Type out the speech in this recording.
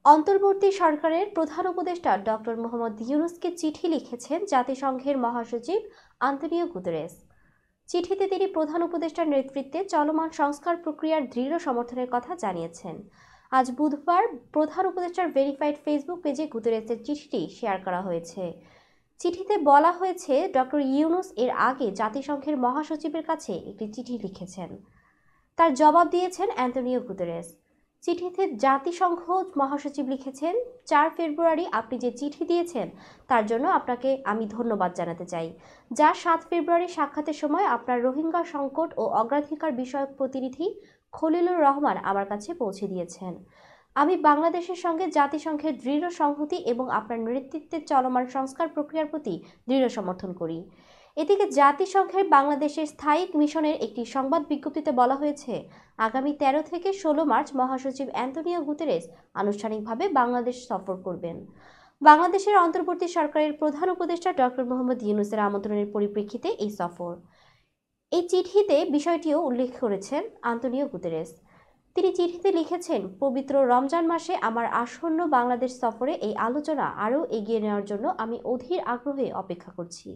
অন্তর্বর্তী সরকারের প্রধান উপদেষ্টা ডক্টর মোহাম্মদ ইউনূসকে চিঠি লিখেছেন জাতিসংঘের মহাসচিব আন্তোনিও গুতেরেস। চিঠিতে তিনি প্রধান উপদেষ্টার নেতৃত্বে চলমান সংস্কার প্রক্রিয়ার দৃঢ় সমর্থনের কথা জানিয়েছেন। আজ বুধবার প্রধান উপদেষ্টার ভেরিফাইড ফেসবুক পেজে গুতেরেসের চিঠিটি শেয়ার করা হয়েছে। চিঠিতে বলা হয়েছে, ডক্টর ইউনূস এর আগে জাতিসংঘের মহাসচিবের কাছে একটি চিঠি লিখেছেন। তার জবাব দিয়েছেন অ্যান্তোনিও গুতেরেস। চিঠিতে জাতিসংঘ মহাসচিব লিখেছেন, 4 ফেব্রুয়ারি আপনি যে চিঠি দিয়েছেন তার জন্য আপনাকে আমি ধন্যবাদ জানাতে চাই, যা 7 ফেব্রুয়ারি সাক্ষাতের সময় আপনার রোহিঙ্গা সংকট ও অগ্রাধিকার বিষয়ক প্রতিনিধি খলিলুর রহমান আমার কাছে পৌঁছে দিয়েছেন। আমি বাংলাদেশের সঙ্গে জাতিসংঘের দৃঢ় সংহতি এবং আপনার নেতৃত্বে চলমান সংস্কার প্রক্রিয়ার প্রতি দৃঢ় সমর্থন করি। এদিকে জাতিসংঘের বাংলাদেশের স্থায়ী মিশনের একটি সংবাদ বিজ্ঞপ্তিতে বলা হয়েছে, আগামী 13 থেকে 16 মার্চ মহাসচিব অ্যান্তোনিও গুতেরেস আনুষ্ঠানিকভাবে বাংলাদেশ সফর করবেন। বাংলাদেশের অন্তর্বর্তী সরকারের প্রধান উপদেষ্টা ডক্টর মোহাম্মদ ইউনূসের আমন্ত্রণের পরিপ্রেক্ষিতে এই সফর। এই চিঠিতে বিষয়টিও উল্লেখ করেছেন আন্তোনিও গুতেরেস। তিনি চিঠিতে লিখেছেন, পবিত্র রমজান মাসে আমার আসন্ন বাংলাদেশ সফরে এই আলোচনা আরও এগিয়ে নেওয়ার জন্য আমি অধীর আগ্রহে অপেক্ষা করছি।